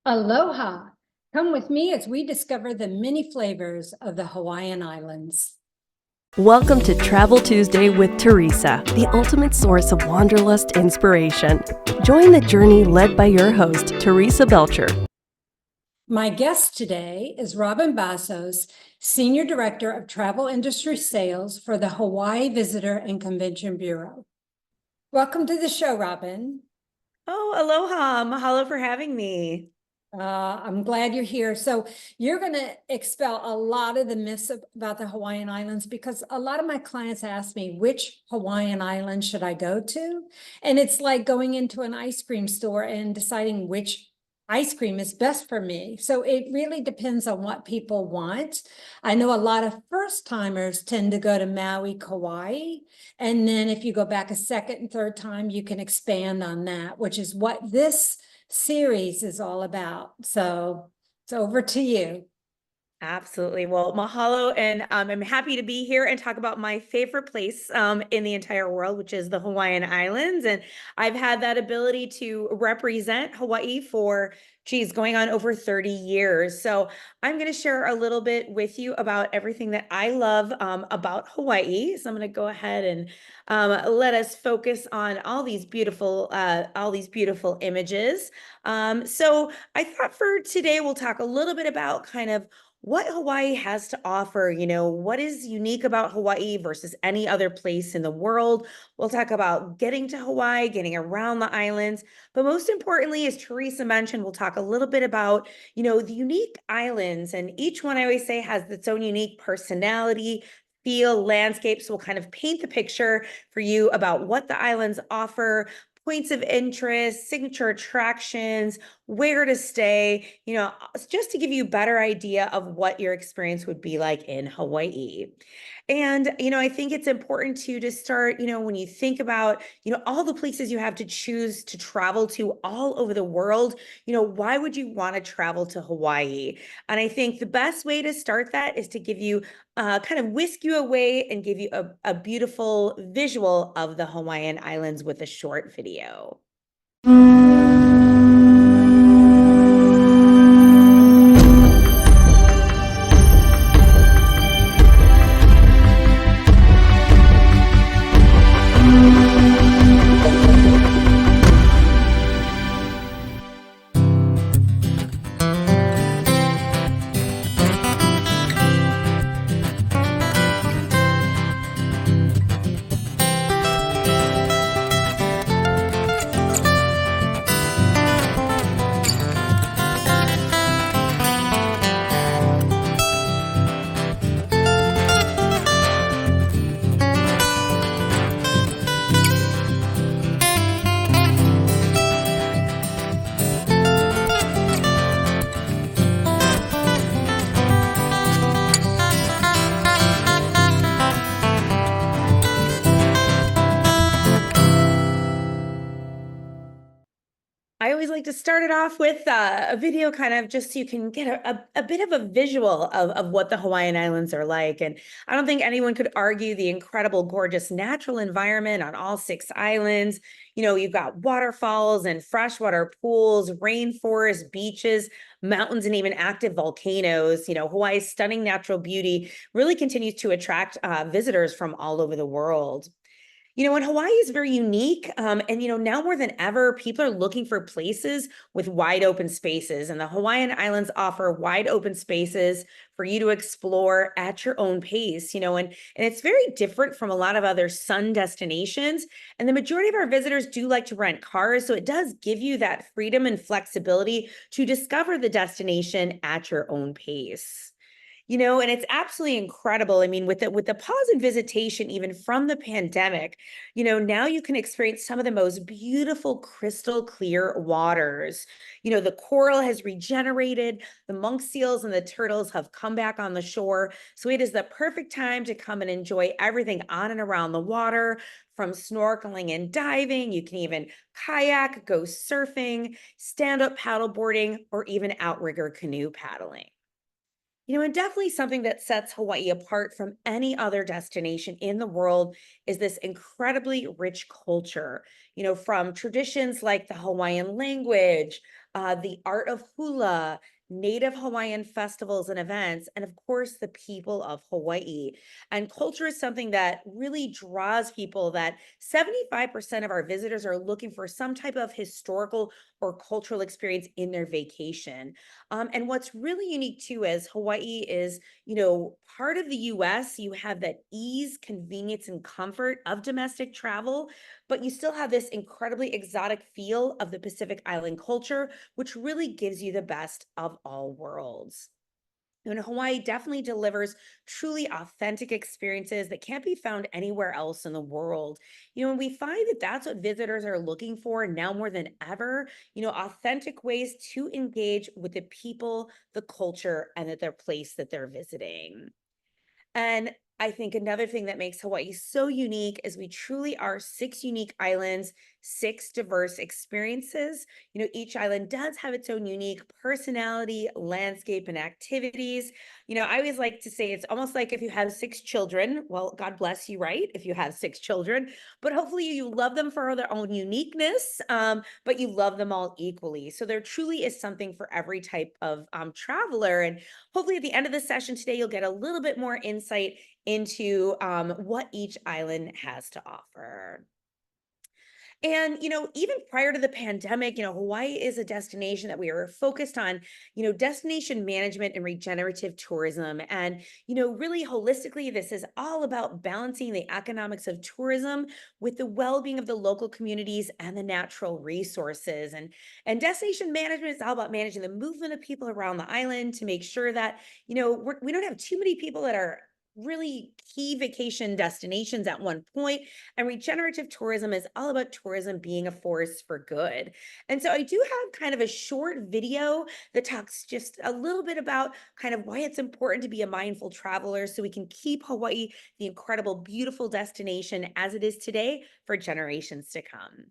Aloha! Come with me as we discover the many flavors of the Hawaiian Islands. Welcome to Travel Tuesday with Teresa, the ultimate source of wanderlust inspiration. Join the journey led by your host, Teresa Belcher. My guest today is Robin Bassos, Senior Director of Travel Industry Sales for the Hawaii Visitor and Convention Bureau. Welcome to the show, Robin. Oh, aloha. Mahalo for having me. I'm glad you're here. So you're going to expel a lot of the myths about the Hawaiian Islands, because a lot of my clients ask me, which Hawaiian island should I go to? And it's like going into an ice cream store and deciding which ice cream is best for me. So it really depends on what people want. I know a lot of first timers tend to go to Maui, Kaua'i. And then if you go back a second and third time, you can expand on that, which is what this series is all about. So it's over to you. Absolutely. Well, mahalo. And I'm happy to be here and talk about my favorite place in the entire world, which is the Hawaiian Islands. And I've had that ability to represent Hawaii for, going on over 30 years. So I'm going to share a little bit with you about everything that I love about Hawaii. So I'm going to go ahead and let us focus on all these beautiful images. So I thought for today, we'll talk a little bit about kind of what Hawaii has to offer, what is unique about Hawaii versus any other place in the world. We'll talk about getting to Hawaii, getting around the islands, but most importantly, as Teresa mentioned, we'll talk a little bit about, the unique islands, and each one I always say has its own unique personality, feel, landscape. So we'll kind of paint the picture for you about what the islands offer, points of interest, signature attractions, where to stay, just to give you a better idea of what your experience would be like in Hawaii. And, I think it's important to start, when you think about, all the places you have to choose to travel to all over the world, why would you want to travel to Hawaii? And I think the best way to start that is to give you kind of whisk you away and give you a beautiful visual of the Hawaiian Islands with a short video. I always like to start it off with a video, kind of just so you can get a bit of a visual of what the Hawaiian Islands are like. And I don't think anyone could argue the incredible, gorgeous natural environment on all 6 islands. You've got waterfalls and freshwater pools, rainforests, beaches, mountains, and even active volcanoes. Hawaii's stunning natural beauty really continues to attract visitors from all over the world. And Hawaii is very unique. And, now more than ever, people are looking for places with wide open spaces. And the Hawaiian Islands offer wide open spaces for you to explore at your own pace, and it's very different from a lot of other sun destinations. And the majority of our visitors do like to rent cars. So it does give you that freedom and flexibility to discover the destination at your own pace. And it's absolutely incredible. I mean, with the pause in visitation, even from the pandemic, now you can experience some of the most beautiful crystal clear waters. The coral has regenerated, the monk seals and the turtles have come back on the shore. So it is the perfect time to come and enjoy everything on and around the water, from snorkeling and diving. You can even kayak, go surfing, stand-up paddleboarding, or even outrigger canoe paddling. And definitely something that sets Hawaii apart from any other destination in the world is this incredibly rich culture, from traditions like the Hawaiian language, the art of hula, native Hawaiian festivals and events, and of course, the people of Hawaii. And culture is something that really draws people, that 75% of our visitors are looking for some type of historical or cultural experience in their vacation. And what's really unique too is Hawaii is, part of the US. You have that ease, convenience, and comfort of domestic travel, but you still have this incredibly exotic feel of the Pacific Island culture, which really gives you the best of all worlds. And Hawaii definitely delivers truly authentic experiences that can't be found anywhere else in the world. And we find that that's what visitors are looking for now more than ever, authentic ways to engage with the people, the culture, and their place that they're visiting. And I think another thing that makes Hawaii so unique is we truly are six unique islands, six diverse experiences. Each island does have its own unique personality, landscape, and activities. I always like to say it's almost like if you have six children, well, God bless you, right? If you have six children, but hopefully you love them for their own uniqueness, but you love them all equally. So there truly is something for every type of traveler. And hopefully at the end of the session today, you'll get a little bit more insight into what each island has to offer. And, even prior to the pandemic, Hawaii is a destination that we are focused on, destination management and regenerative tourism. And, really holistically, this is all about balancing the economics of tourism with the well-being of the local communities and the natural resources. And destination management is all about managing the movement of people around the island to make sure that, we don't have too many people that are really key vacation destinations at one point. And regenerative tourism is all about tourism being a force for good. And so I do have kind of a short video that talks just a little bit about kind of why it's important to be a mindful traveler so we can keep Hawaii the incredible, beautiful destination as it is today for generations to come.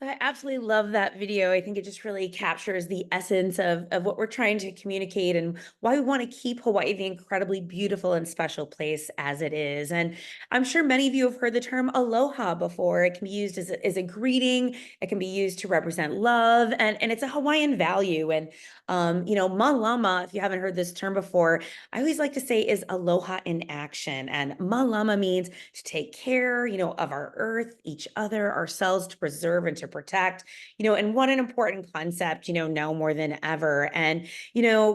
I absolutely love that video. I think it just really captures the essence of what we're trying to communicate and why we want to keep Hawaii the incredibly beautiful and special place as it is. And I'm sure many of you have heard the term aloha before. It can be used as a greeting. It can be used to represent love, and it's a Hawaiian value. And malama, if you haven't heard this term before, I always like to say is aloha in action. And malama means to take care, of our earth, each other, ourselves, to preserve and to protect, and what an important concept, now more than ever. And,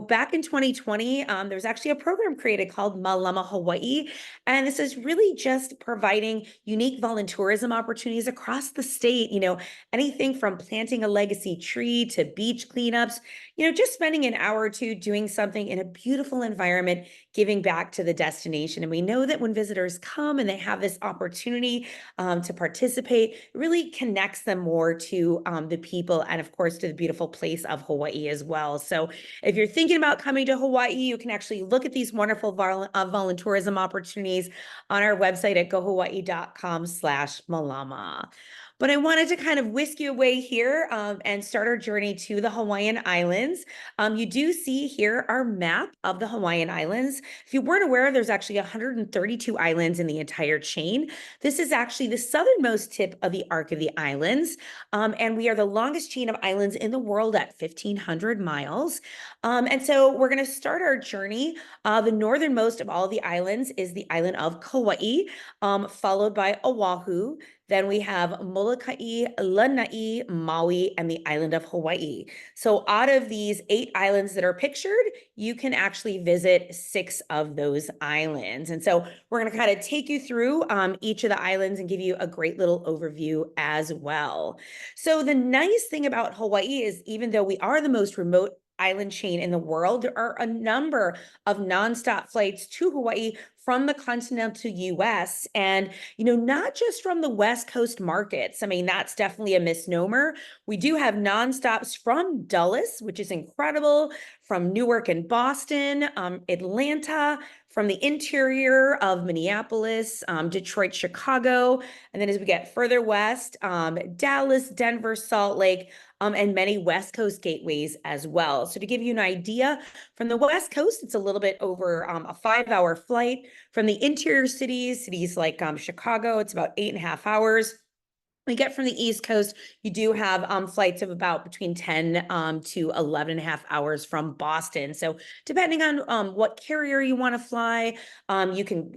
back in 2020, there was actually a program created called Malama Hawaii. And this is really just providing unique volunteerism opportunities across the state, anything from planting a legacy tree to beach cleanups, just spending an hour or two doing something in a beautiful environment, giving back to the destination. And we know that when visitors come and they have this opportunity to participate, it really connects them more to the people and, of course, to the beautiful place of Hawaii as well. So if you're thinking about coming to Hawaii, you can actually look at these wonderful volunteerism opportunities on our website at gohawaii.com/Malama. but I wanted to kind of whisk you away here and start our journey to the Hawaiian Islands. You do see here our map of the Hawaiian Islands. If you weren't aware, there's actually 132 islands in the entire chain. This is actually the southernmost tip of the Arc of the Islands, and we are the longest chain of islands in the world at 1,500 miles. And so we're going to start our journey. The northernmost of all the islands is the island of Kaua'i, followed by Oahu. Then we have Moloka'i, Lānaʻi, Maui, and the island of Hawaii. So out of these 8 islands that are pictured, you can actually visit 6 of those islands. And so we're going to kind of take you through each of the islands and give you a great little overview as well. So the nice thing about Hawaii is, even though we are the most remote island chain in the world, there are a number of nonstop flights to Hawaii from the continental US, and not just from the West Coast markets. I mean, that's definitely a misnomer. We do have nonstops from Dulles, which is incredible, from Newark and Boston, Atlanta, from the interior of Minneapolis, Detroit, Chicago, and then as we get further west, Dallas, Denver, Salt Lake, and many West Coast gateways as well. So to give you an idea, from the West Coast, it's a little bit over a 5-hour flight. From the interior cities like Chicago, it's about 8.5 hours. We get from the East Coast, you do have flights of about between 10 to 11.5 hours from Boston. So depending on what carrier you want to fly, you can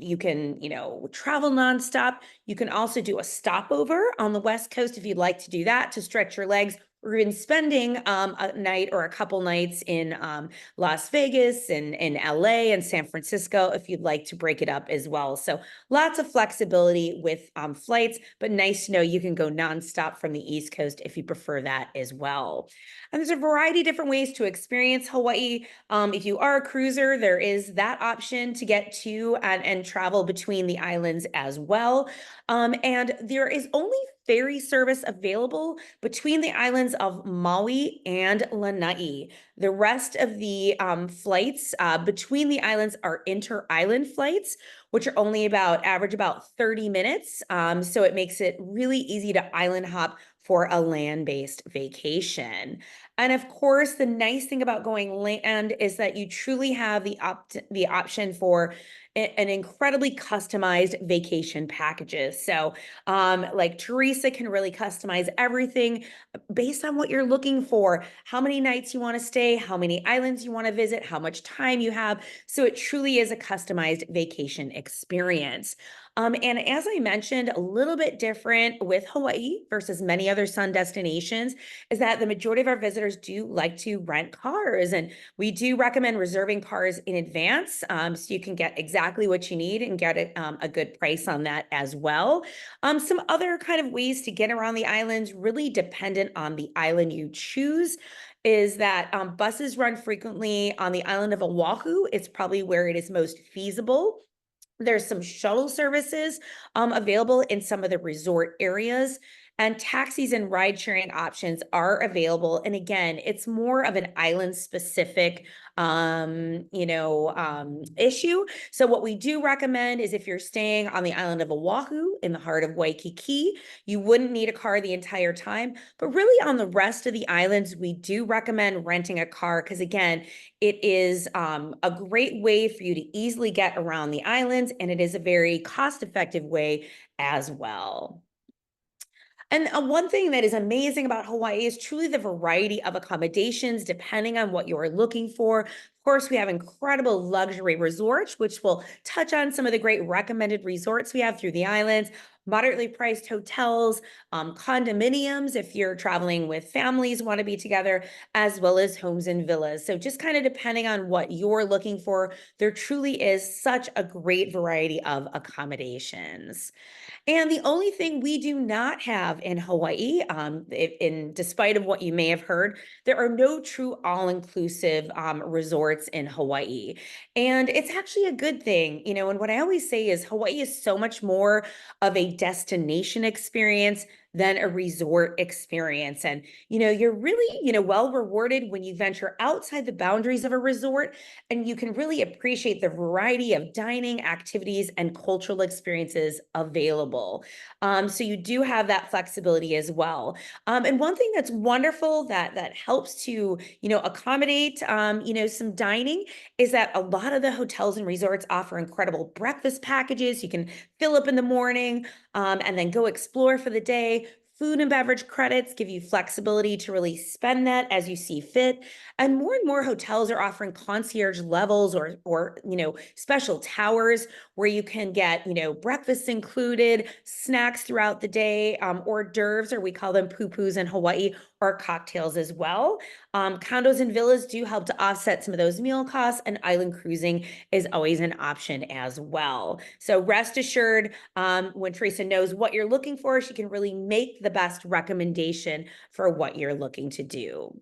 travel nonstop. You can also do a stopover on the West Coast if you'd like to do that to stretch your legs, or even spending a night or a couple nights in Las Vegas and in LA and San Francisco if you'd like to break it up as well. So lots of flexibility with flights, but nice to know you can go nonstop from the East Coast if you prefer that as well. And there's a variety of different ways to experience Hawaii. If you are a cruiser, there is that option to get to and travel between the islands as well. And there is only ferry service available between the islands of Maui and Lānaʻi. The rest of the flights between the islands are inter-island flights, which are only average about 30 minutes. So it makes it really easy to island hop for a land-based vacation. And of course, the nice thing about going land is that you truly have the option for an incredibly customized vacation packages. So like Teresa can really customize everything based on what you're looking for, how many nights you want to stay, how many islands you want to visit, how much time you have. So it truly is a customized vacation experience. And as I mentioned, a little bit different with Hawaii versus many other sun destinations is that the majority of our visitors do like to rent cars, and we do recommend reserving cars in advance so you can get exactly what you need and get a good price on that as well. Some other kind of ways to get around the islands, really dependent on the island you choose, is that buses run frequently on the island of Oahu. It's probably where it is most feasible. There's some shuttle services available in some of the resort areas, and taxis and ride sharing options are available. And again, it's more of an island specific issue. So what we do recommend is if you're staying on the island of Oahu in the heart of Waikiki, you wouldn't need a car the entire time. But really on the rest of the islands, we do recommend renting a car because again, it is a great way for you to easily get around the islands, and it is a very cost-effective way as well. And one thing that is amazing about Hawaii is truly the variety of accommodations depending on what you're looking for. Of course, we have incredible luxury resorts, which will touch on some of the great recommended resorts we have through the islands, moderately priced hotels, condominiums if you're traveling with families, want to be together, as well as homes and villas. So just kind of depending on what you're looking for, there truly is such a great variety of accommodations. And the only thing we do not have in Hawaii, despite of what you may have heard, there are no true all-inclusive resorts in Hawaii. And it's actually a good thing, and what I always say is Hawaii is so much more of a destination experience than a resort experience. And, you're really, well rewarded when you venture outside the boundaries of a resort and you can really appreciate the variety of dining, activities, and cultural experiences available. So you do have that flexibility as well. And one thing that's wonderful that helps to, accommodate, some dining is that a lot of the hotels and resorts offer incredible breakfast packages. You can fill up in the morning, and then go explore for the day. Food and beverage credits give you flexibility to really spend that as you see fit. And more hotels are offering concierge levels or special towers where you can get, breakfast included, snacks throughout the day, hors d'oeuvres, or we call them poo-poos in Hawaii, or cocktails as well. Condos and villas do help to offset some of those meal costs, and island cruising is always an option as well. So rest assured, when Teresa knows what you're looking for, she can really make the best recommendation for what you're looking to do.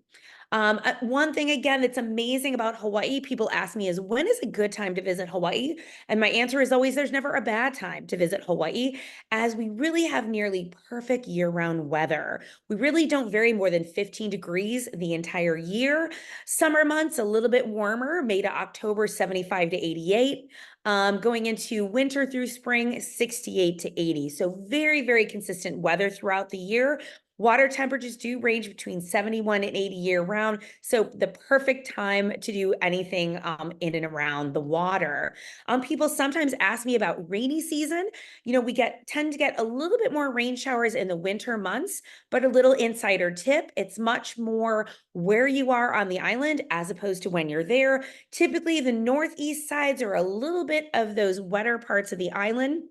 One thing, again, that's amazing about Hawaii, people ask me is, when is a good time to visit Hawaii? And my answer is always, there's never a bad time to visit Hawaii, as we really have nearly perfect year-round weather. We really don't vary more than 15 degrees the entire year. Summer months, a little bit warmer, May to October, 75 to 88. Going into winter through spring, 68 to 80. So very, very consistent weather throughout the year. Water temperatures do range between 71 and 80 year round. So the perfect time to do anything in and around the water. People sometimes ask me about rainy season. We tend to get a little bit more rain showers in the winter months, but a little insider tip, it's much more where you are on the island as opposed to when you're there. Typically the northeast sides are a little bit of those wetter parts of the island,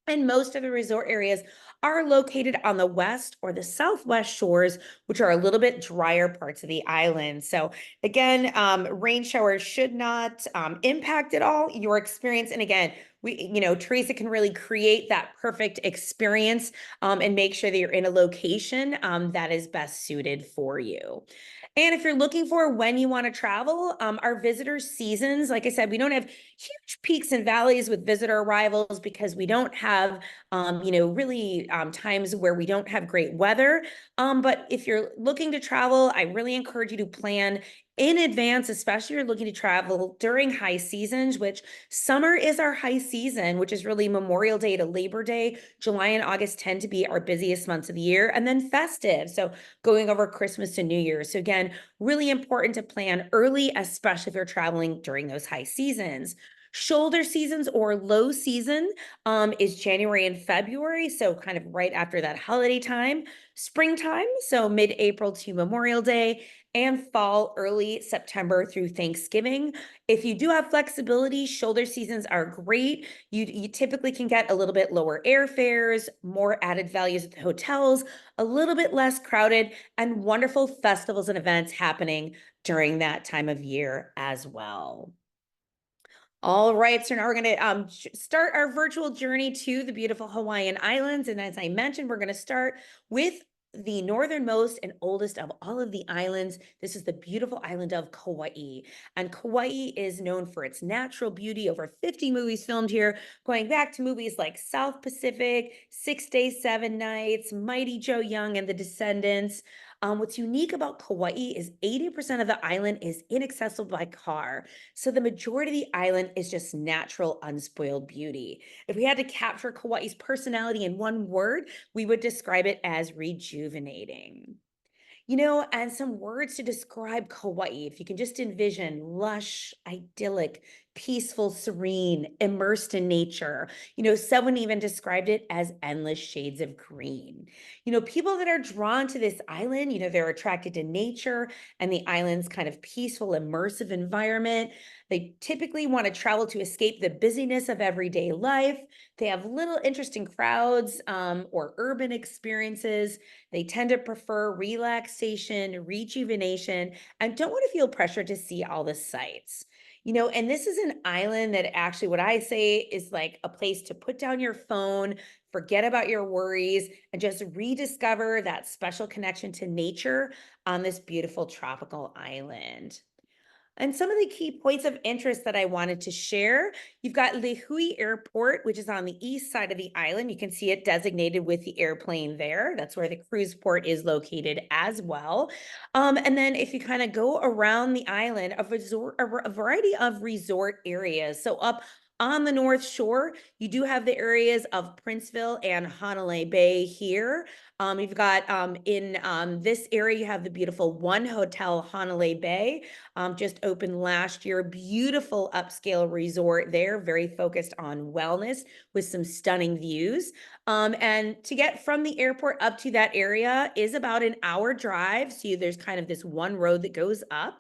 and most of the resort areas are located on the west or the southwest shores, which are a little bit drier parts of the island. So again, rain showers should not impact at all your experience. And again, Teresa can really create that perfect experience and make sure that you're in a location that is best suited for you. And if you're looking for when you want to travel, our visitor seasons, like I said, we don't have huge peaks and valleys with visitor arrivals because we don't have, really times where we don't have great weather. But if you're looking to travel, I really encourage you to plan in advance, especially if you're looking to travel during high seasons, which summer is our high season, which is really Memorial Day to Labor Day. July and August tend to be our busiest months of the year, and then festive. So going over Christmas and New Year's. So again, really important to plan early, especially if you're traveling during those high seasons. Shoulder seasons or low season is January and February, so kind of right after that holiday time. Springtime, so mid-April to Memorial Day, and fall, early September through Thanksgiving. If you do have flexibility, shoulder seasons are great. You typically can get a little bit lower airfares, more added values at the hotels, a little bit less crowded, and wonderful festivals and events happening during that time of year as well. All right, so now we're going to start our virtual journey to the beautiful Hawaiian Islands. And as I mentioned, we're going to start with the northernmost and oldest of all of the islands. This is the beautiful island of Kaua'i. And Kaua'i is known for its natural beauty. Over 50 movies filmed here, going back to movies like South Pacific, 6 Days, 7 Nights, Mighty Joe Young and the Descendants. What's unique about Kaua'i is 80% of the island is inaccessible by car. So the majority of the island is just natural, unspoiled beauty. If we had to capture Kaua'i's personality in one word, we would describe it as rejuvenating. And some words to describe Kaua'i, if you can just envision lush, idyllic, peaceful, serene, immersed in nature. Someone even described it as endless shades of green. People that are drawn to this island, they're attracted to nature and the island's kind of peaceful, immersive environment. They typically want to travel to escape the busyness of everyday life. They have little interest in crowds or urban experiences. They tend to prefer relaxation, rejuvenation, and don't want to feel pressure to see all the sights. And this is an island that actually, what I say is like a place to put down your phone, forget about your worries, and just rediscover that special connection to nature on this beautiful tropical island. And some of the key points of interest that I wanted to share, you've got Lānaʻi Airport, which is on the east side of the island. You can see it designated with the airplane there. That's where the cruise port is located as well. And then if you kind of go around the island, a variety of resort areas. So up on the North Shore, you do have the areas of Princeville and Hanalei Bay here. You've got in this area, you have the beautiful One Hotel Hanalei Bay, just opened last year. Beautiful upscale resort there, very focused on wellness with some stunning views. And to get from the airport up to that area is about an hour drive. So there's kind of this one road that goes up.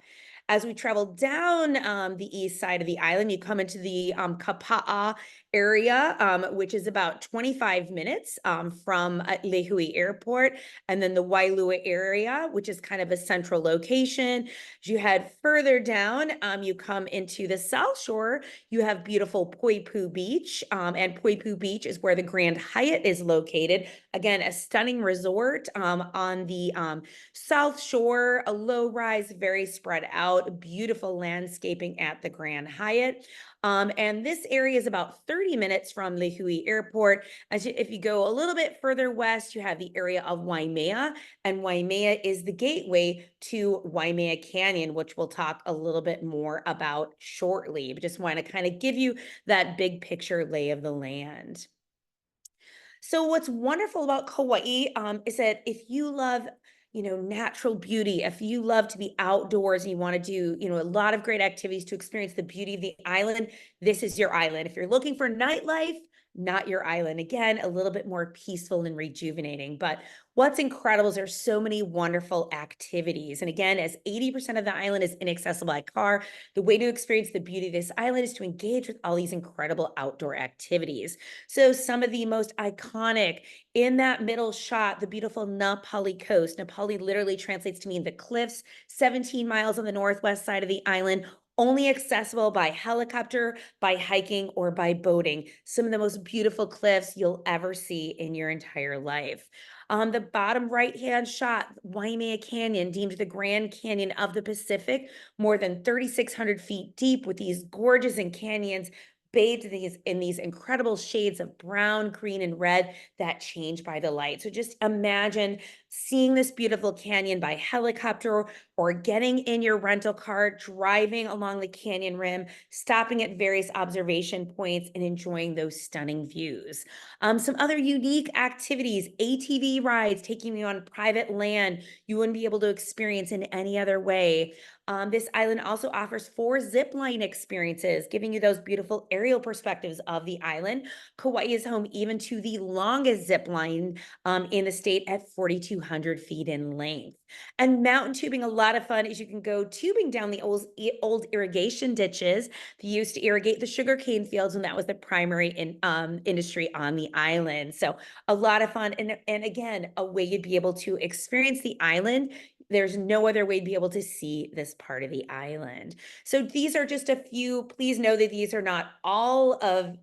As we travel down the east side of the island, you come into the Kapa'a area, which is about 25 minutes from Lānaʻi Airport, and then the Wailua area, which is kind of a central location. As you head further down, you come into the South Shore, you have beautiful Poipu Beach, and Poipu Beach is where the Grand Hyatt is located. Again, a stunning resort on the South Shore, a low rise, very spread out, beautiful landscaping at the Grand Hyatt. And this area is about 30 minutes from Lānaʻi Airport. If you go a little bit further west, you have the area of Waimea, and Waimea is the gateway to Waimea Canyon, which we'll talk a little bit more about shortly. But just want to kind of give you that big picture lay of the land. So what's wonderful about Kaua'i is that if you love natural beauty, if you love to be outdoors and you want to do, a lot of great activities to experience the beauty of the island, this is your island. If you're looking for nightlife, not your island. Again, a little bit more peaceful and rejuvenating. But what's incredible is there's so many wonderful activities. And again, as 80% of the island is inaccessible by car, the way to experience the beauty of this island is to engage with all these incredible outdoor activities. So some of the most iconic in that middle shot, the beautiful Na Pali coast. Na Pali literally translates to mean the cliffs, 17 miles on the northwest side of the island, only accessible by helicopter, by hiking, or by boating. Some of the most beautiful cliffs you'll ever see in your entire life. On the bottom right-hand shot, Waimea Canyon, deemed the Grand Canyon of the Pacific, more than 3,600 feet deep with these gorgeous and canyons bathed in these incredible shades of brown, green, and red that change by the light. So just imagine seeing this beautiful canyon by helicopter or getting in your rental car, driving along the canyon rim, stopping at various observation points and enjoying those stunning views. Some other unique activities, ATV rides, taking you on private land you wouldn't be able to experience in any other way. This island also offers 4 zip line experiences, giving you those beautiful aerial perspectives of the island. Kaua'i is home even to the longest zip line in the state at 4,200 feet in length. And mountain tubing, a lot of fun, is you can go tubing down the old irrigation ditches that used to irrigate the sugarcane fields, and that was the primary industry on the island. So a lot of fun, and again, a way you'd be able to experience the island. There's no other way to be able to see this part of the island. So these are just a few. Please know that these are not all of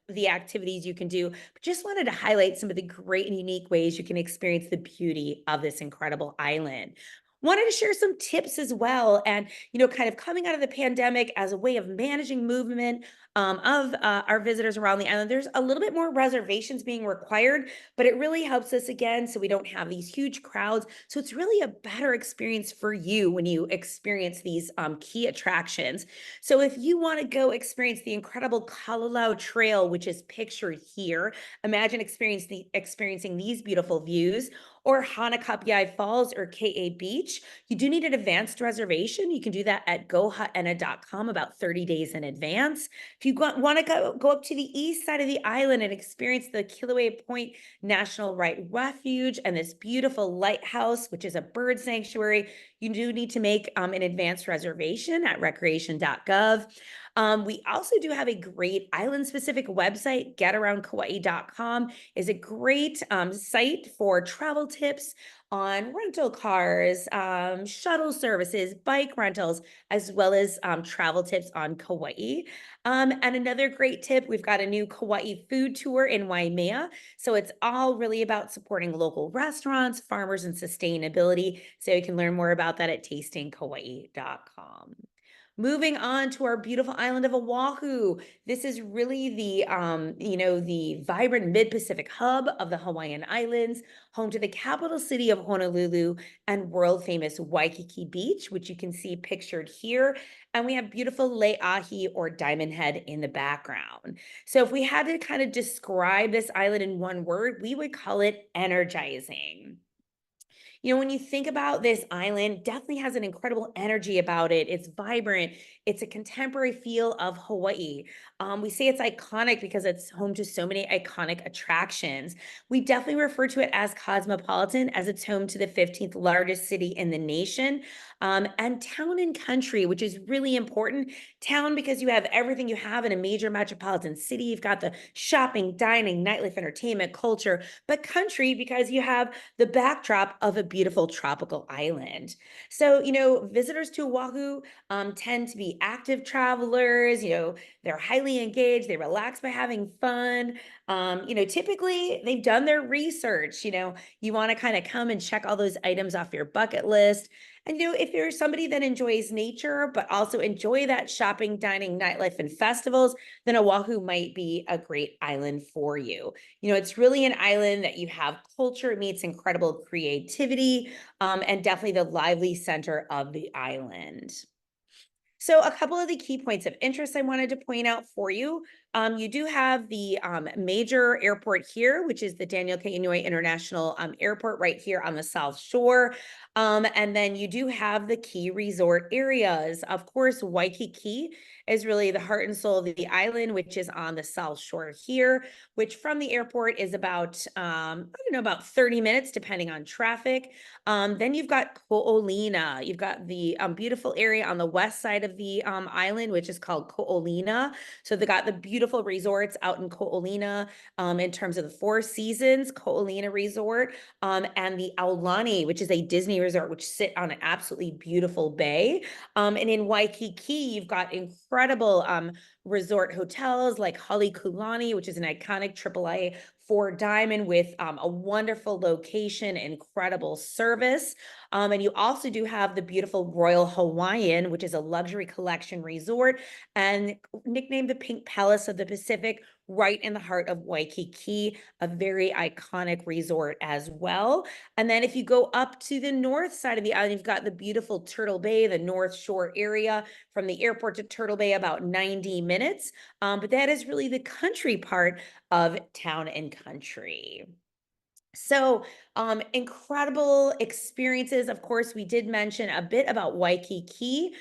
the activities you can do, but just wanted to highlight some of the great and unique ways you can experience the beauty of this incredible island. Wanted to share some tips as well. And, kind of coming out of the pandemic as a way of managing movement of our visitors around the island, there's a little bit more reservations being required, but it really helps us again so we don't have these huge crowds. So it's really a better experience for you when you experience these key attractions. So if you want to go experience the incredible Kalalau Trail, which is pictured here, imagine experiencing these beautiful views, or Hanakapiai Falls or KA Beach, you do need an advanced reservation. You can do that at gohaena.com about 30 days in advance. If you want to go up to the east side of the island and experience the Kilauea Point National Right Refuge and this beautiful lighthouse, which is a bird sanctuary, you do need to make an advanced reservation at recreation.gov. We also do have a great island-specific website. getaroundkaua'i.com is a great site for travel tips on rental cars, shuttle services, bike rentals, as well as travel tips on Kaua'i. And another great tip, we've got a new Kaua'i food tour in Waimea. So it's all really about supporting local restaurants, farmers, and sustainability. So you can learn more about that at tastingkaua'i.com. Moving on to our beautiful island of Oahu. This is really the, the vibrant mid-Pacific hub of the Hawaiian Islands, home to the capital city of Honolulu and world famous Waikiki Beach, which you can see pictured here. And we have beautiful Laua'i or Diamond Head in the background. So if we had to kind of describe this island in one word, we would call it energizing. When you think about this island, definitely has an incredible energy about it. It's vibrant. It's a contemporary feel of Hawaii. We say it's iconic because it's home to so many iconic attractions. We definitely refer to it as cosmopolitan, as it's home to the 15th largest city in the nation. And town and country, which is really important. Town because you have everything you have in a major metropolitan city. You've got the shopping, dining, nightlife, entertainment, culture, but country because you have the backdrop of a beautiful tropical island. So, visitors to Oahu tend to be active travelers. They're highly engaged. They relax by having fun. Typically they've done their research. You want to kind of come and check all those items off your bucket list. And, if you're somebody that enjoys nature, but also enjoy that shopping, dining, nightlife, and festivals, then Oahu might be a great island for you. It's really an island that you have culture meets incredible creativity, and definitely the lively center of the island. So a couple of the key points of interest I wanted to point out for you. You do have the major airport here, which is the Daniel K. Inouye International Airport right here on the South Shore. And then you do have the key resort areas. Of course, Waikiki is really the heart and soul of the island, which is on the South Shore here, which from the airport is about, about 30 minutes, depending on traffic. Then you've got Ko'olina. You've got the beautiful area on the west side of the island, which is called Ko'olina. So they got the beautiful resorts out in Ko'olina in terms of the Four Seasons, Ko'olina Resort, and the Aulani, which is a Disney resort, which sit on an absolutely beautiful bay. And in Waikiki, you've got incredible resort hotels like Halekulani, which is an iconic AAA 4-diamond with a wonderful location, incredible service. And you also do have the beautiful Royal Hawaiian, which is a luxury collection resort and nicknamed the Pink Palace of the Pacific, right in the heart of Waikiki, a very iconic resort as well. And then if you go up to the north side of the island, you've got the beautiful Turtle Bay, the North Shore area. From the airport to Turtle Bay, about 90 minutes. But that is really the country part of town and country. So incredible experiences. Of course, we did mention a bit about Waikiki,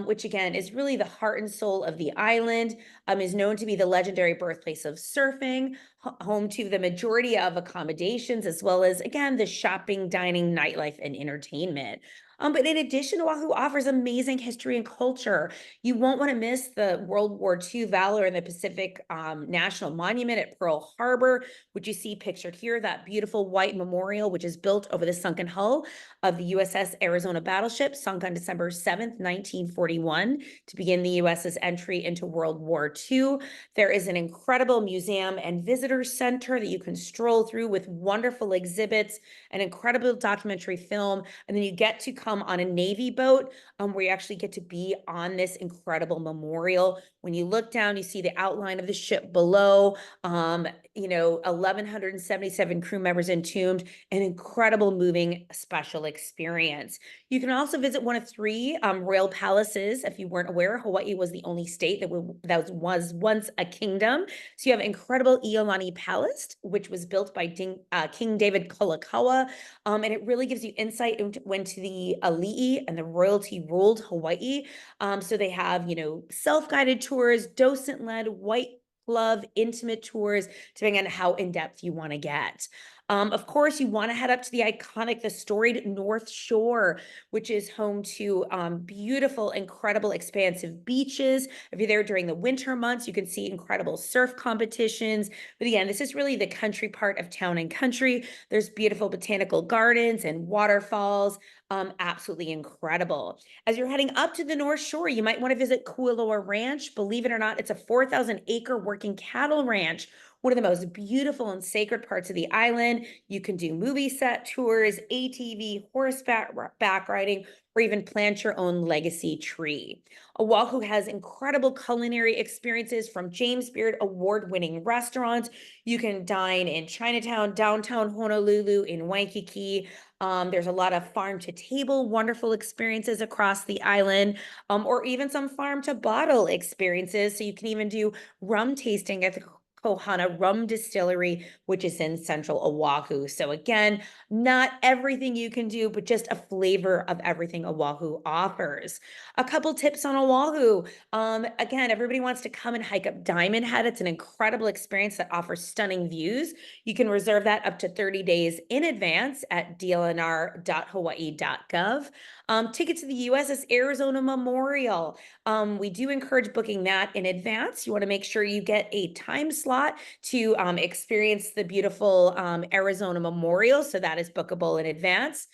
which again is really the heart and soul of the island, is known to be the legendary birthplace of surfing, home to the majority of accommodations, as well as, again, the shopping, dining, nightlife, and entertainment. But in addition, Oahu offers amazing history and culture. You won't want to miss the World War II Valor in the Pacific National Monument at Pearl Harbor, which you see pictured here, that beautiful white memorial, which is built over the sunken hull of the USS Arizona battleship, sunk on December 7th, 1941, to begin the US's entry into World War II. There is an incredible museum and visitor center that you can stroll through with wonderful exhibits, an incredible documentary film, and then you get to come on a Navy boat where you actually get to be on this incredible memorial. When you look down, you see the outline of the ship below, 1,177 crew members entombed, an incredible moving special experience. You can also visit one of 3 royal palaces. If you weren't aware, Hawaii was the only state that was once a kingdom. So you have incredible Iolani Palace, which was built by King David Kalakaua, and it really gives you insight into the ali'i and the royalty ruled Hawaii. So they have, self-guided tours, docent-led, white glove, intimate tours, depending on how in-depth you want to get. Of course, you want to head up to the storied North Shore, which is home to beautiful, incredible, expansive beaches. If you're there during the winter months, you can see incredible surf competitions. But again, this is really the country part of town and country. There's beautiful botanical gardens and waterfalls. Absolutely incredible. As you're heading up to the North Shore, you might want to visit Kualoa Ranch. Believe it or not, it's a 4,000-acre working cattle ranch one of the most beautiful and sacred parts of the island. You can do movie set tours, ATV, horseback riding, or even plant your own legacy tree. Oahu has incredible culinary experiences from James Beard award-winning restaurants. You can dine in Chinatown, downtown Honolulu, in Waikiki. There's a lot of farm to table, wonderful experiences across the island, or even some farm to bottle experiences. So you can even do rum tasting at the Kohana Rum Distillery, which is in central Oahu. So again, not everything you can do, but just a flavor of everything Oahu offers. A couple tips on Oahu. Again, everybody wants to come and hike up Diamond Head. It's an incredible experience that offers stunning views. You can reserve that up to 30 days in advance at dlnr.hawaii.gov. Ticket to the USS Arizona Memorial. We do encourage booking that in advance. You want to make sure you get a time slot to experience the beautiful Arizona Memorial. So that is bookable in advance.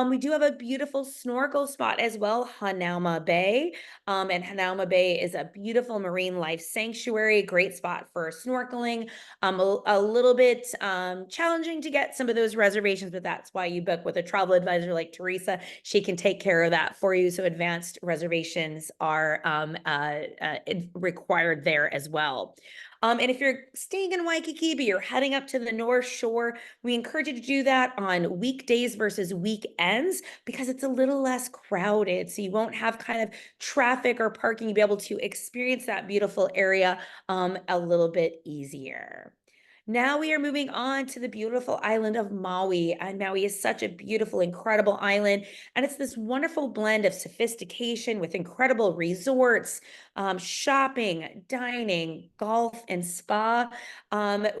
We do have a beautiful snorkel spot as well, Hanauma Bay. And Hanauma Bay is a beautiful marine life sanctuary, great spot for snorkeling. A little bit challenging to get some of those reservations, but that's why you book with a travel advisor like Teresa. She can take care of that for you. So advanced reservations are required there as well. And if you're staying in Waikiki, but you're heading up to the North Shore, we encourage you to do that on weekdays versus weekends because it's a little less crowded. So you won't have kind of traffic or parking. You'll be able to experience that beautiful area a little bit easier. Now we are moving on to the beautiful island of Maui. And Maui is such a beautiful, incredible island. And it's this wonderful blend of sophistication with incredible resorts, shopping, dining, golf, and spa,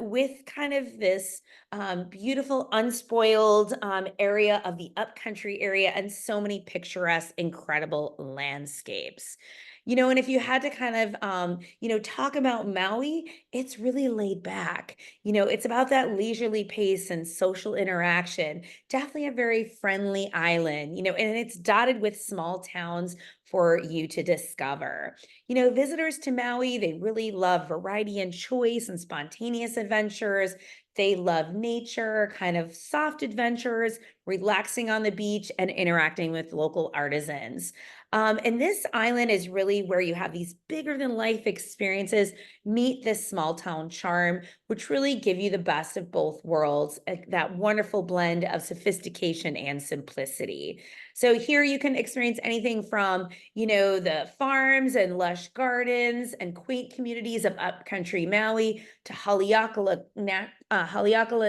with kind of this beautiful, unspoiled area of the upcountry area and so many picturesque, incredible landscapes. And if you had to kind of, talk about Maui, it's really laid back. It's about that leisurely pace and social interaction. Definitely a very friendly island, and it's dotted with small towns for you to discover. Visitors to Maui, they really love variety and choice and spontaneous adventures. They love nature, kind of soft adventures, relaxing on the beach, and interacting with local artisans. And this island is really where you have these bigger than life experiences meet this small town charm, which really give you the best of both worlds, that wonderful blend of sophistication and simplicity. So here you can experience anything from, the farms and lush gardens and quaint communities of upcountry Maui to Haleakala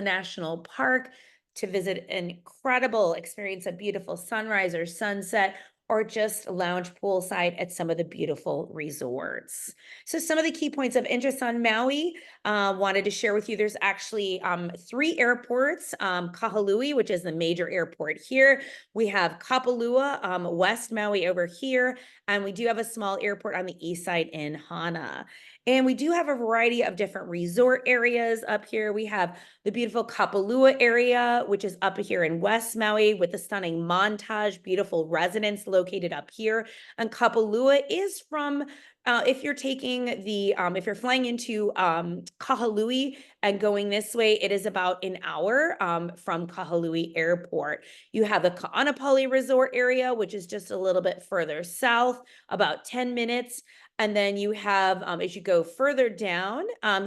National Park to visit an incredible experience, a beautiful sunrise or sunset, or just lounge poolside at some of the beautiful resorts. So some of the key points of interest on Maui, wanted to share with you, there's actually 3 airports, Kahului, which is the major airport here. We have Kapalua, West Maui over here, and we do have a small airport on the east side in Hana. And we do have a variety of different resort areas up here. We have the beautiful Kapalua area, which is up here in West Maui with the stunning Montage, beautiful residence located up here. And Kapalua is from, if you're if you're flying into Kahului and going this way, it is about an hour from Kahului Airport. You have the Ka'anapali Resort area, which is just a little bit further south, about 10 minutes. And then you have, as you go further down,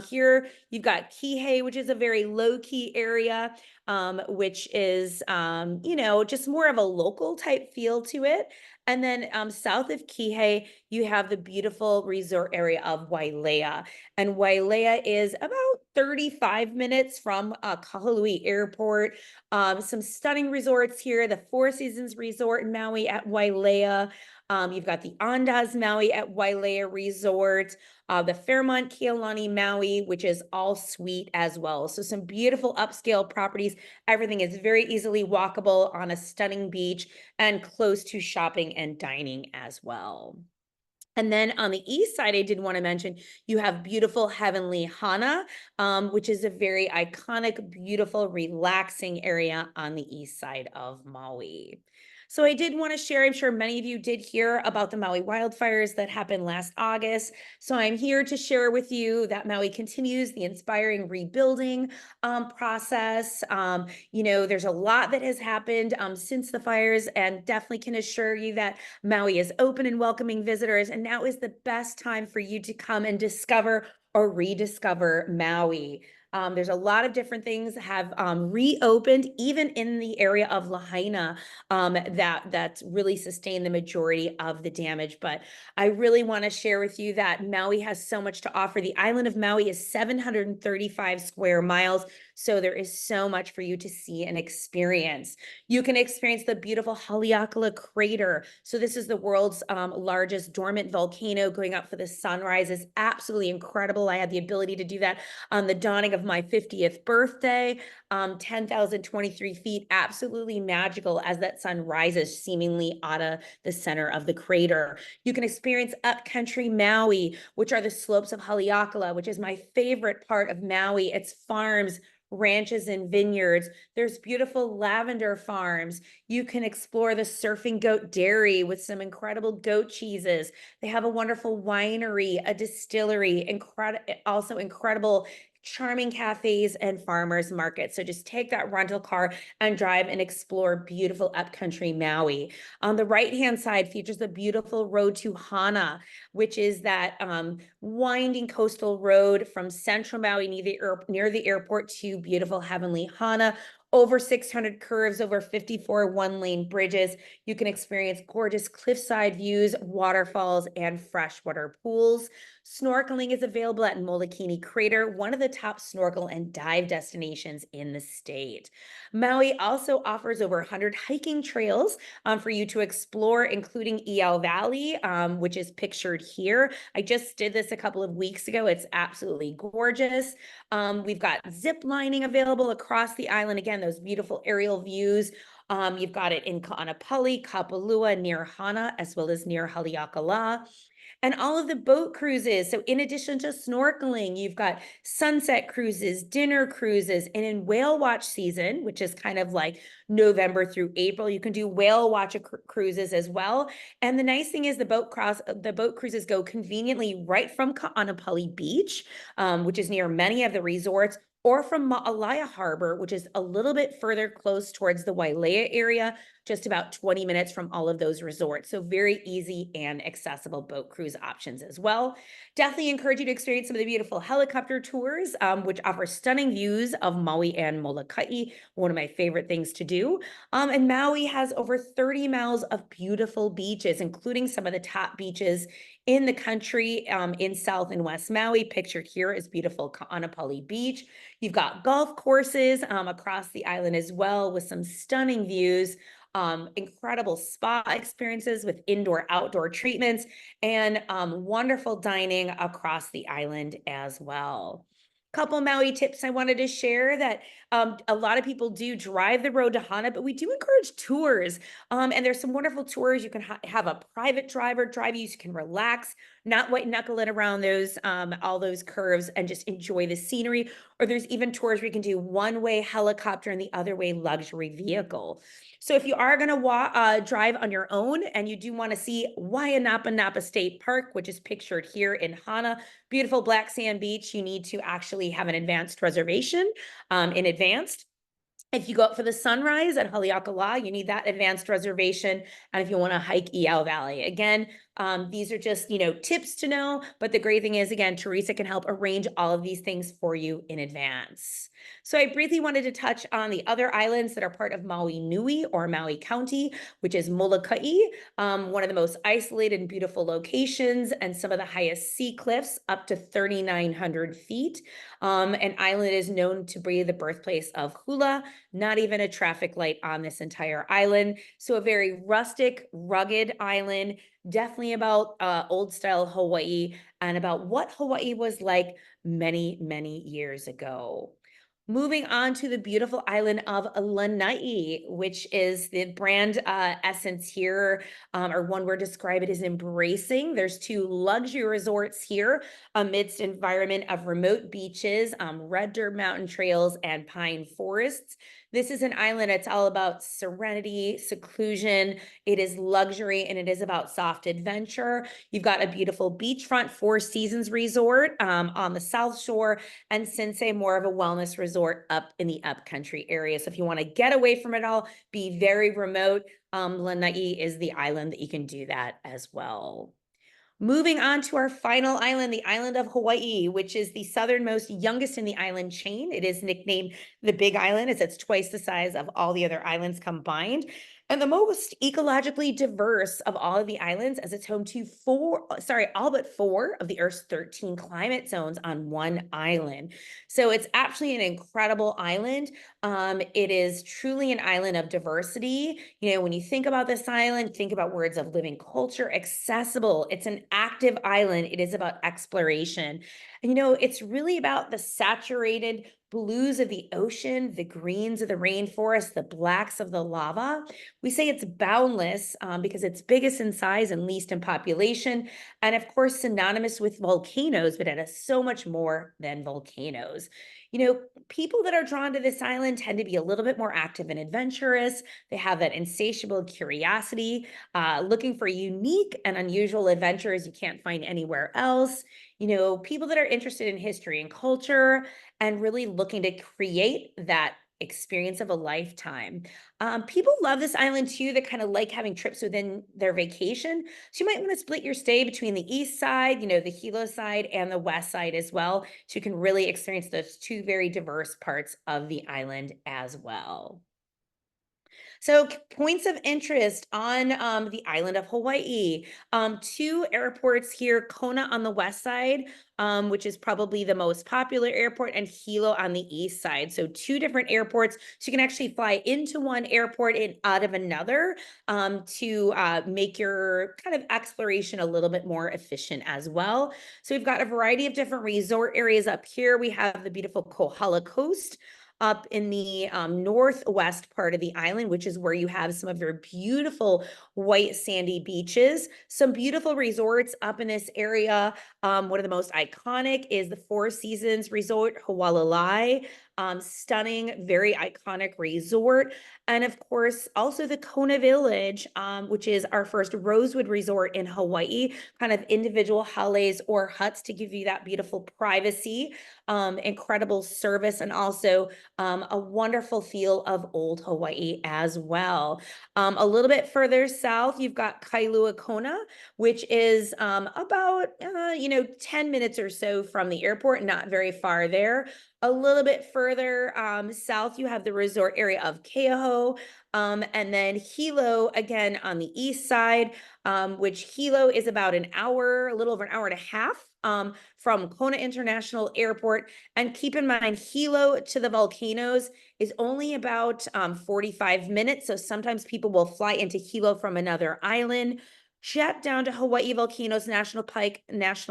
here you've got Kihei, which is a very low-key area, which is, just more of a local type feel to it. And then south of Kihei, you have the beautiful resort area of Wailea. And Wailea is about 35 minutes from Kahului Airport. Some stunning resorts here, the Four Seasons Resort in Maui at Wailea. You've got the Andaz Maui at Wailea Resort, the Fairmont Kealani Maui, which is all suite as well. So some beautiful upscale properties. Everything is very easily walkable on a stunning beach and close to shopping and dining as well. And then on the east side, I did want to mention, you have beautiful Heavenly Hana, which is a very iconic, beautiful, relaxing area on the east side of Maui. So I did want to share, I'm sure many of you did hear about the Maui wildfires that happened last August. So I'm here to share with you that Maui continues the inspiring rebuilding process. There's a lot that has happened since the fires, and definitely can assure you that Maui is open and welcoming visitors. And now is the best time for you to come and discover or rediscover Maui. There's a lot of different things that have reopened, even in the area of Lahaina, that really sustained the majority of the damage. But I really want to share with you that Maui has so much to offer. The island of Maui is 735 square miles, so there is so much for you to see and experience. You can experience the beautiful Haleakala crater. So this is the world's largest dormant volcano going up for the sunrise. Is absolutely incredible. I had the ability to do that on the dawning of my 50th birthday. 10,023 feet, absolutely magical as that sun rises seemingly out of the center of the crater. You can experience upcountry Maui, which are the slopes of Haleakala, which is my favorite part of Maui. It's farms, ranches, and vineyards. There's beautiful lavender farms. You can explore the surfing goat dairy with some incredible goat cheeses. They have a wonderful winery, a distillery, also incredible charming cafes and farmers markets. So just take that rental car and drive and explore beautiful upcountry Maui. On the right-hand side features the beautiful road to Hana, which is that winding coastal road from central Maui near the airport to beautiful heavenly Hana. Over 600 curves, over 54 one-lane bridges. You can experience gorgeous cliffside views, waterfalls, and freshwater pools. Snorkeling is available at Moloka'i Crater, one of the top snorkel and dive destinations in the state. Maui also offers over 100 hiking trails for you to explore, including Iao Valley, which is pictured here. I just did this a couple of weeks ago. It's absolutely gorgeous. We've got zip lining available across the island. Again, those beautiful aerial views. You've got it in Ka'anapali, Kapalua, near Hana, as well as near Haleakala. And all of the boat cruises. So in addition to snorkeling, you've got sunset cruises, dinner cruises, and in whale watch season, which is kind of like November through April, you can do whale watch cruises as well. And the nice thing is the boat cruises go conveniently right from Ka'anapali Beach, which is near many of the resorts, or from Ma'alaia Harbor, which is a little bit further close towards the Wailea area, just about 20 minutes from all of those resorts. So very easy and accessible boat cruise options as well. Definitely encourage you to experience some of the beautiful helicopter tours, which offer stunning views of Maui and Moloka'i, one of my favorite things to do. And Maui has over 30 miles of beautiful beaches, including some of the top beaches in the country, in South and West Maui. Pictured here is beautiful Ka'anapali Beach. You've got golf courses across the island as well, with some stunning views, incredible spa experiences with indoor-outdoor treatments, and wonderful dining across the island as well. Couple Maui tips I wanted to share that a lot of people do drive the road to Hana, but we do encourage tours. And there's some wonderful tours. You can have a private driver drive you, so you can relax, not white knuckle it around those all those curves, and just enjoy the scenery. Or there's even tours where you can do one-way helicopter and the other way luxury vehicle. So if you are going to drive on your own and you do want to see Waianapanapa State Park, which is pictured here in Hana, beautiful black sand beach, you need to actually have an advanced reservation in advance. If you go up for the sunrise at Haleakala, you need that advanced reservation. And if you want to hike Iao Valley, again, these are just, tips to know. But the great thing is, again, Teresa can help arrange all of these things for you in advance. So I briefly wanted to touch on the other islands that are part of Maui Nui or Maui County, which is Moloka'i, one of the most isolated and beautiful locations and some of the highest sea cliffs, up to 3,900 feet. An island is known to be the birthplace of hula, not even a traffic light on this entire island. So a very rustic, rugged island, definitely about old style Hawaii and about what Hawaii was like many, many years ago. Moving on to the beautiful island of Lānaʻi, which is the brand essence here, or one word to describe it is embracing. There's 2 luxury resorts here amidst environment of remote beaches, red dirt mountain trails, and pine forests. This is an island. It's all about serenity, seclusion. It is luxury, and it is about soft adventure. You've got a beautiful beachfront Four Seasons resort on the South Shore, and Sensei, more of a wellness resort up in the upcountry area. So if you want to get away from it all, be very remote, Lānaʻi is the island that you can do that as well. Moving on to our final island, the island of Hawaii, which is the southernmost, youngest in the island chain. It is nicknamed the Big Island, as it's twice the size of all the other islands combined, and the most ecologically diverse of all of the islands, as it's home to all but four of the Earth's 13 climate zones on one island. So it's actually an incredible island. It is truly an island of diversity. You know, when you think about this island, think about words of living culture, accessible. It's an active island. It is about exploration. And, you know, it's really about the saturated blues of the ocean, the greens of the rainforest, the blacks of the lava. We say it's boundless because it's biggest in size and least in population. And of course, synonymous with volcanoes, but it has so much more than volcanoes. You know, people that are drawn to this island tend to be a little bit more active and adventurous. They have that insatiable curiosity, looking for unique and unusual adventures you can't find anywhere else. You know, people that are interested in history and culture and really looking to create that experience of a lifetime. People love this island too, that kind of like having trips within their vacation. So you might want to split your stay between the east side, you know, the Hilo side, and the west side as well. So you can really experience those two very diverse parts of the island as well. So points of interest on the island of Hawaii. Two airports here, Kona on the west side, which is probably the most popular airport, and Hilo on the east side. So two different airports. So you can actually fly into one airport and out of another to make your kind of exploration a little bit more efficient as well. So we've got a variety of different resort areas up here. We have the beautiful Kohala Coast up in the northwest part of the island, which is where you have some of your beautiful white sandy beaches. Some beautiful resorts up in this area. One of the most iconic is the Four Seasons Resort, Hualalai. Stunning, very iconic resort. And of course, also the Kona Village, which is our first Rosewood resort in Hawaii, kind of individual hales or huts to give you that beautiful privacy, incredible service, and also a wonderful feel of old Hawaii as well. A little bit further south, you've got Kailua Kona, which is about, 10 minutes or so from the airport, not very far there. A little bit further south, you have the resort area of Keauhou, and then Hilo, again, on the east side, which Hilo is about an hour, a little over an hour and a half from Kona International Airport. And keep in mind, Hilo to the volcanoes is only about 45 minutes. So sometimes people will fly into Hilo from another island, jet down to Hawaii Volcanoes National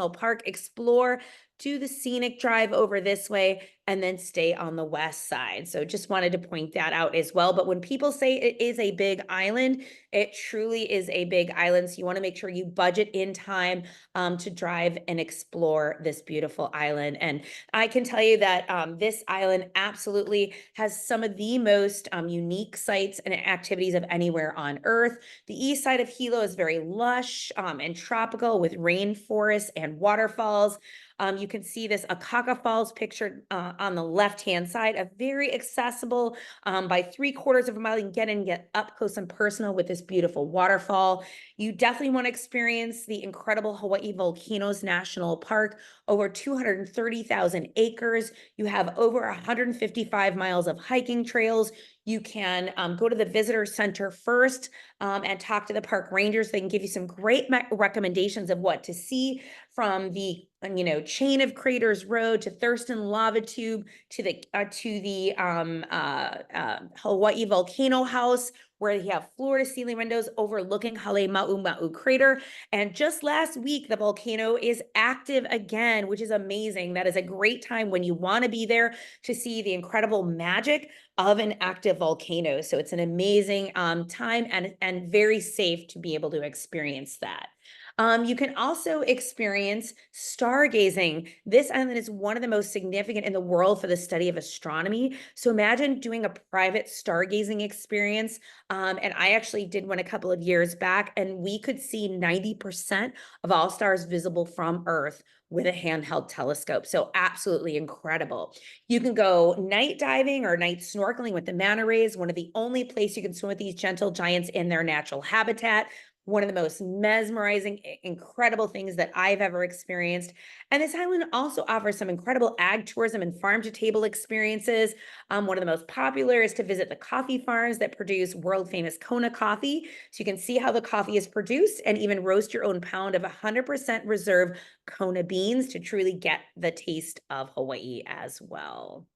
Park, explore, do the scenic drive over this way, and then stay on the west side. So just wanted to point that out as well. But when people say it is a big island, it truly is a big island. So you want to make sure you budget in time to drive and explore this beautiful island. And I can tell you that this island absolutely has some of the most unique sites and activities of anywhere on Earth. The east side of Hilo is very lush and tropical with rainforests and waterfalls. You can see this Akaka Falls pictured on the left-hand side, a very accessible by 3/4 of a mile. You can get in and get up close and personal with this beautiful waterfall. You definitely want to experience the incredible Hawaii Volcanoes National Park, over 230,000 acres. You have over 155 miles of hiking trails. You can go to the visitor center first and talk to the park rangers. They can give you some great recommendations of what to see, from the chain of craters road to Thurston Lava Tube to the Hawaii Volcano House, where you have floor to ceiling windows overlooking Hale Ma'u crater. And just last week, the volcano is active again, which is amazing. That is a great time when you want to be there to see the incredible magic of an active volcano. So it's an amazing time and very safe to be able to experience that. You can also experience stargazing. This island is one of the most significant in the world for the study of astronomy. So imagine doing a private stargazing experience. And I actually did one a couple of years back, and we could see 90% of all stars visible from Earth with a handheld telescope. So absolutely incredible. You can go night diving or night snorkeling with the manta rays, one of the only places you can swim with these gentle giants in their natural habitat. One of the most mesmerizing, incredible things that I've ever experienced. And this island also offers some incredible ag tourism and farm to table experiences. One of the most popular is to visit the coffee farms that produce world famous Kona coffee. So you can see how the coffee is produced and even roast your own pound of 100% reserve Kona beans to truly get the taste of Hawaii as well.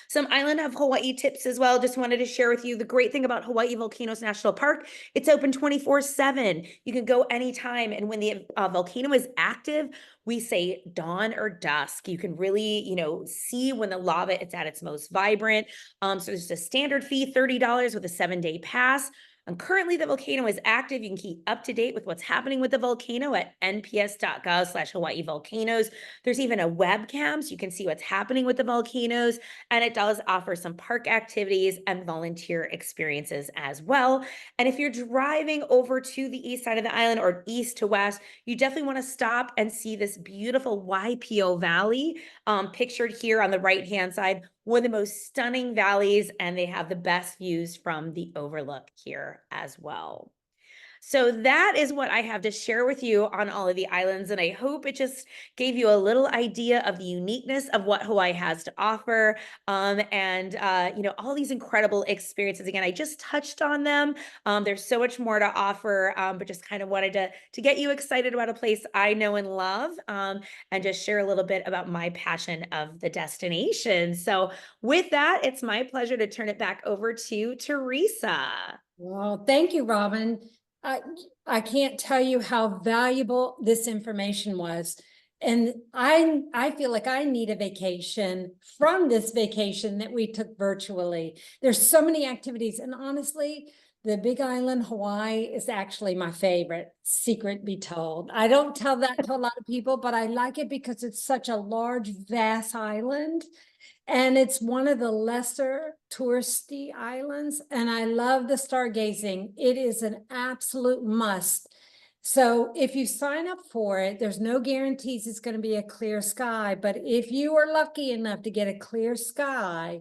Some Island of Hawaii tips as well. Just wanted to share with you the great thing about Hawaii Volcanoes National Park. It's open 24/7. You can go anytime. And when the volcano is active, we say dawn or dusk. You can really, see when the lava is at its most vibrant. So there's a standard fee, $30 with a 7-day pass. And currently the volcano is active. You can keep up to date with what's happening with the volcano at nps.gov/Hawaii volcanoes. There's even a webcam so you can see what's happening with the volcanoes. And it does offer some park activities and volunteer experiences as well. And if you're driving over to the east side of the island or east to west, you definitely want to stop and see this beautiful Waipio Valley pictured here on the right-hand side. One of the most stunning valleys, and they have the best views from the overlook here as well. So that is what I have to share with you on all of the islands. And I hope it just gave you a little idea of the uniqueness of what Hawaii has to offer. All these incredible experiences. Again, I just touched on them. There's so much more to offer, but just kind of wanted to get you excited about a place I know and love, and just share a little bit about my passion of the destination. So with that, it's my pleasure to turn it back over to Teresa. Well, thank you, Robin. I can't tell you how valuable this information was. And I feel like I need a vacation from this vacation that we took virtually. There's so many activities. And honestly, the Big Island, Hawaii is actually my favorite, secret be told. I don't tell that to a lot of people, but I like it because it's such a large, vast island. And it's one of the lesser touristy islands. And I love the stargazing. It is an absolute must. So if you sign up for it, there's no guarantees it's going to be a clear sky. But if you are lucky enough to get a clear sky,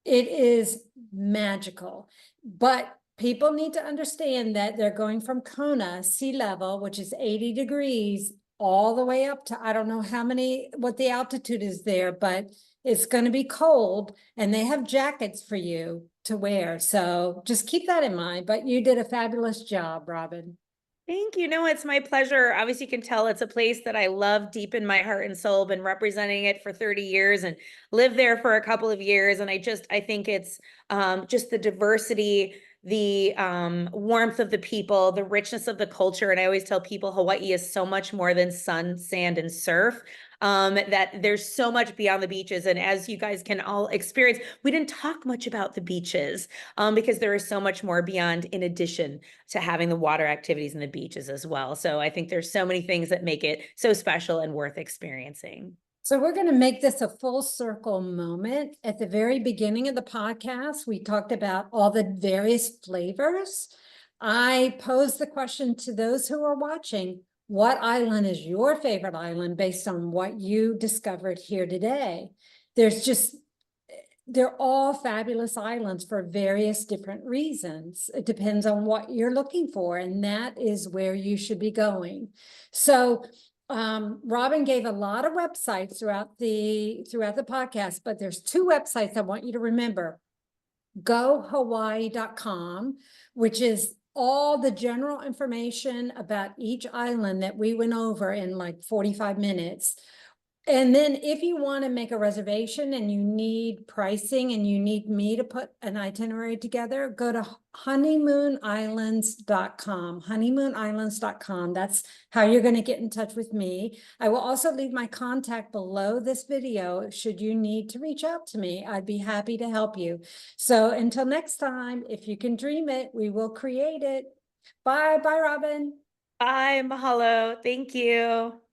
it is magical. But people need to understand that they're going from Kona, sea level, which is 80 degrees, all the way up to, I don't know what the altitude is there, but it's going to be cold, and they have jackets for you to wear. So just keep that in mind. But you did a fabulous job, Robin. Thank you. No, it's my pleasure. Obviously, you can tell it's a place that I love deep in my heart and soul. Been representing it for 30 years and lived there for a couple of years. And I think it's just the diversity, the warmth of the people, the richness of the culture. And I always tell people Hawaii is so much more than sun, sand, and surf. That there's so much beyond the beaches. And as you guys can all experience, we didn't talk much about the beaches because there is so much more beyond, in addition to having the water activities and the beaches as well. So I think there's so many things that make it so special and worth experiencing. So we're going to make this a full circle moment. At the very beginning of the podcast, we talked about all the various flavors. I posed the question to those who are watching, what island is your favorite island based on what you discovered here today? They're all fabulous islands for various different reasons. It depends on what you're looking for, and that is where you should be going. So Robin gave a lot of websites throughout the podcast, but there's 2 websites I want you to remember. GoHawaii.com, which is all the general information about each island that we went over in like 45 minutes. And then if you want to make a reservation and you need pricing and you need me to put an itinerary together, go to honeymoonislands.com, honeymoonislands.com. That's how you're going to get in touch with me. I will also leave my contact below this video. Should you need to reach out to me, I'd be happy to help you. So until next time, if you can dream it, we will create it. Bye, Robin. Bye, mahalo. Thank you.